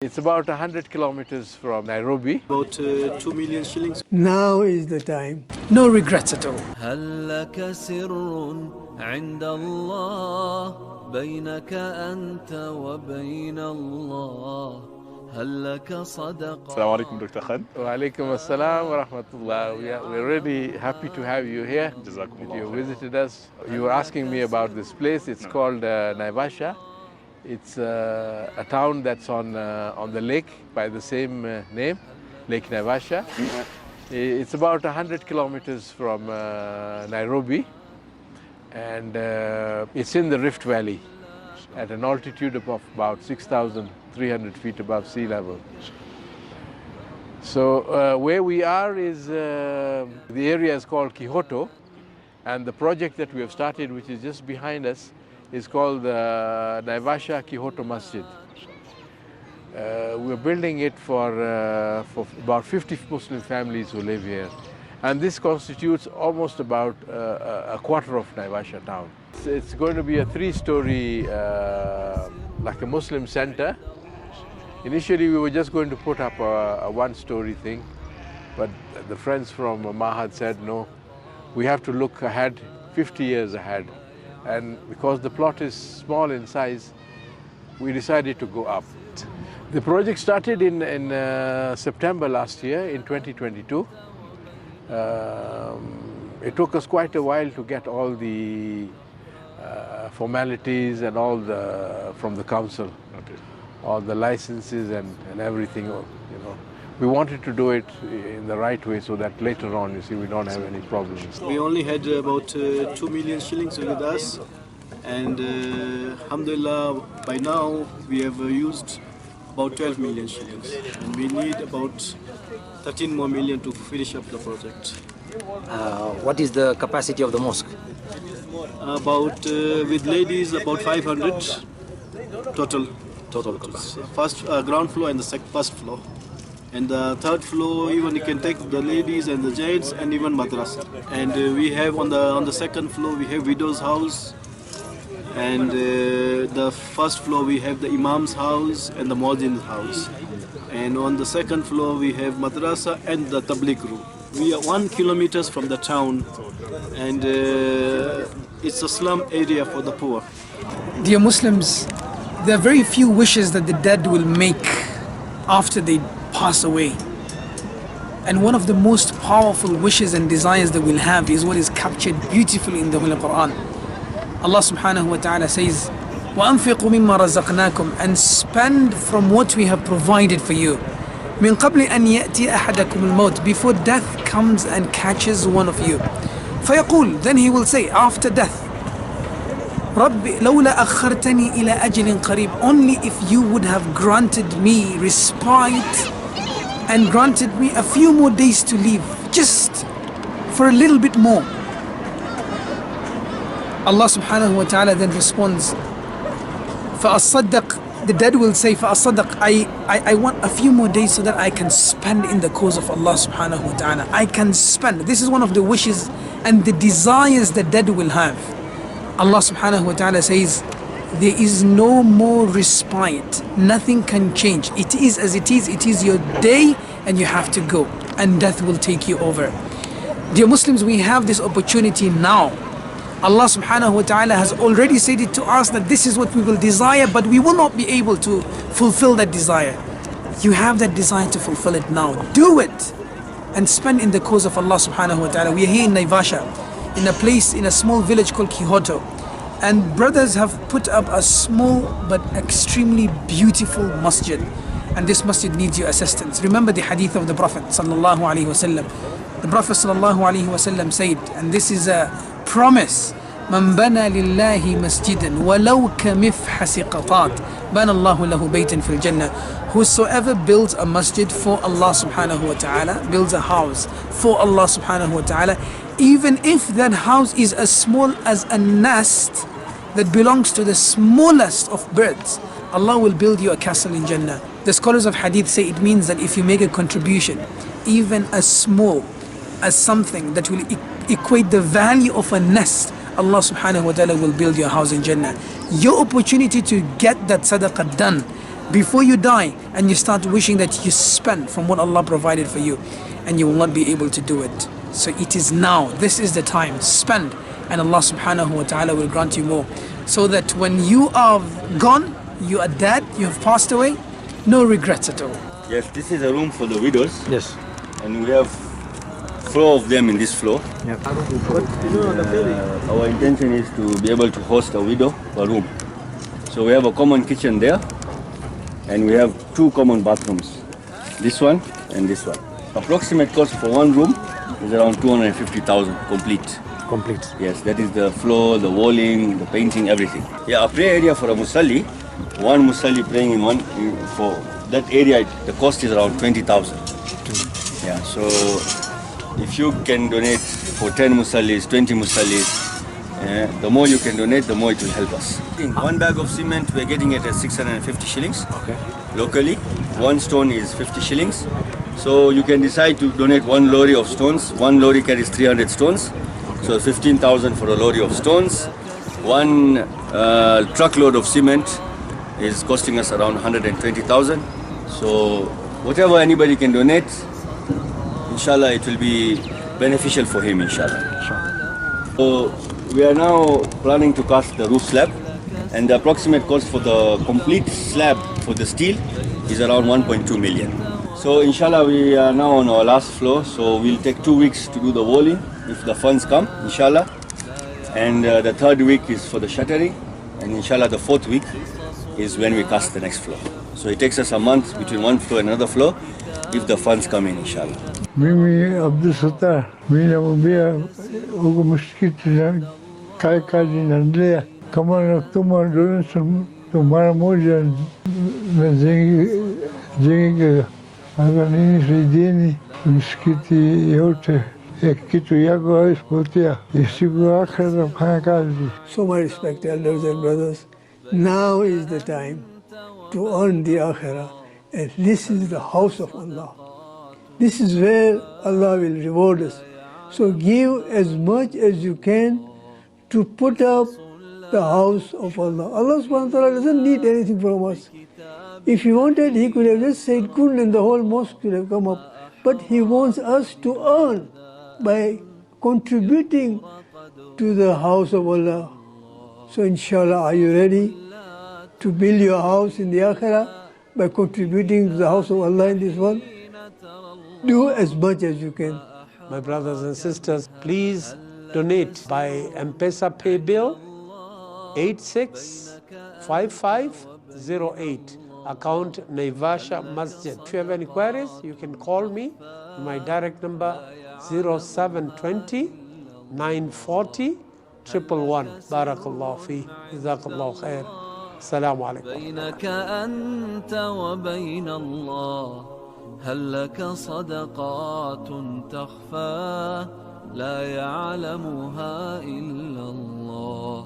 It's about 100 kilometers from Nairobi. About 2 million shillings. Now is the time. No regrets at all. هل لك سر عند الله بينك أنت وبين الله هل لك صدق. Assalamu alaikum, Dr. Khan. Wa alaikum assalam wa rahmatullah. We're really happy to have you here. You visited us. You were asking me about this place. It's called Naivasha. It's a town that's on the lake by the same name, Lake Naivasha. It's about 100 kilometers from Nairobi, and it's in the Rift Valley at an altitude of about 6,300 feet above sea level. So where we are is, the area is called Kihoto, and the project that we have started, which is just behind us, is called the Naivasha Kihoto Masjid. We're building it for about 50 Muslim families who live here. And this constitutes almost about a quarter of Naivasha town. It's going to be a 3-story, like a Muslim center. Initially, we were just going to put up a 1-story thing, but the friends from Mahad said, no, we have to look ahead, 50 years ahead. And because the plot is small in size, we decided to go up. The project started in September last year, in 2022. It took us quite a while to get all the formalities and all from the council, all the licenses and everything, you know. We wanted to do it in the right way so that later on, you see, we don't have any problems. We only had about 2 million shillings with us, and alhamdulillah, by now we have used about 12 million shillings, and we need about 13 more million to finish up the project. What is the capacity of the mosque? About, with ladies, about 500 total. Total capacity. First ground floor and the first floor. And the third floor, even you can take the ladies and the gents and even madrasa. And we have on the second floor, we have widow's house. And the first floor, we have the imam's house and the muadzin's house. And on the second floor, we have madrasa and the tabligh room. We are 1 kilometer from the town, and it's a slum area for the poor. Dear Muslims, there are very few wishes that the dead will make after they pass away. And one of the most powerful wishes and desires that we'll have is what is captured beautifully in the Holy Quran. Allah subhanahu wa ta'ala says, وَأَنفِقُوا مِمَّا رَزَقْنَاكُمْ, and spend from what we have provided for you. مِنْ قَبْلِ أَنْ يَأْتِيَ أَحَدَكُمُ الْمَوْتِ, before death comes and catches one of you. فَيَقُول, then he will say after death, رَبِّ لَوْلَا أَخَّرْتَنِي إِلَىٰ أَجْلٍ قَرِيبٍ, only if you would have granted me respite and granted me a few more days to live, just for a little bit more. Allah subhanahu wa ta'ala then responds, فَأَصَّدَّقْ, the dead will say, فَأَصَّدَّقْ, I want a few more days so that I can spend in the cause of Allah subhanahu wa ta'ala. I can spend. This is one of the wishes and the desires the dead will have. Allah subhanahu wa ta'ala says, there is no more respite. Nothing can change. It is as it is your day, and you have to go, and death will take you over. Dear Muslims, we have this opportunity now. Allah subhanahu wa ta'ala has already said it to us that this is what we will desire, but we will not be able to fulfill that desire. You have that desire to fulfill it now. Do it and spend in the cause of Allah subhanahu wa ta'ala. We are here in Naivasha, in a place, in a small village called Kihoto. And brothers have put up a small but extremely beautiful masjid. And this masjid needs your assistance. Remember the hadith of the Prophet sallallahu alaihi wasallam. The Prophet sallallahu alaihi wasallam said, and this is a promise, من بنى لله مسجدا ولو كمفحص قطات بنى الله له بيتا في الجنة. Whosoever builds a masjid for Allah subhanahu wa ta'ala, builds a house for Allah subhanahu wa ta'ala, even if that house is as small as a nest that belongs to the smallest of birds, Allah will build you a castle in Jannah. The scholars of hadith say it means that if you make a contribution, even as small as something that will equate the value of a nest, Allah subhanahu wa ta'ala will build your house in Jannah. Your opportunity to get that sadaqah done before you die, and you start wishing that you spend from what Allah provided for you, and you will not be able to do it. So it is now, this is the time, spend, and Allah subhanahu wa ta'ala will grant you more. So that when you are gone, you are dead, you have passed away, no regrets at all. Yes, this is a room for the widows. Yes. And we have 4 of them in this floor. Yeah. Our intention is to be able to host a widow per room. So we have a common kitchen there, and we have 2 common bathrooms. This one and this one. Approximate cost for one room is around 250,000 complete. Complete. Yes, that is the floor, the walling, the painting, everything. Yeah, a prayer area for a musalli. One musalli praying in one, for that area, the cost is around 20,000. Yeah, so if you can donate for 10 musallis, 20 musallis, the more you can donate, the more it will help us. One bag of cement, we're getting it at 650 shillings. Okay. Locally, one stone is 50 shillings. So you can decide to donate 1 lorry of stones. 1 lorry carries 300 stones. So 15,000 for a lorry of stones. 1 truckload of cement is costing us around 120,000. So whatever anybody can donate, inshallah, it will be beneficial for him, inshallah. So we are now planning to cast the roof slab, and the approximate cost for the complete slab for the steel is around 1.2 million. So inshallah, we are now on our last floor, so we'll take 2 weeks to do the walling if the funds come, inshallah. And the 3rd week is for the shuttering, and inshallah the 4th week is when we cast the next floor. So it takes us a month between one floor and another floor if the funds come in, inshallah. Mimi Abdul Sattar, mimi namwambia huko msikiti na kazi inaendelea. Kama natuma donation mara moja na zengi hapa nini saidieni msikiti yote ya kitu yako haispotea isiku akhira nafanya kazi. So my respected elders and brothers, now is the time to earn the akhirah, and this is the house of Allah. This is where Allah will reward us. So give as much as you can to put up the house of Allah. Allah subhanahu wa ta'ala doesn't need anything from us. If He wanted, He could have just said kun and the whole mosque could have come up. But He wants us to earn by contributing to the house of Allah. So inshallah, are you ready to build your house in the akhirah by contributing to the house of Allah in this world? Do as much as you can. My brothers and sisters, please donate by M-Pesa pay bill 865508, account Naivasha Masjid. If you have any queries, you can call me. My direct number 0720 940 111. Barakallahu fi. Jazakallahu khair. Assalamu alaikum. بينك أنت وبين الله هل لك صدقات تخفى لا يعلمها إلا الله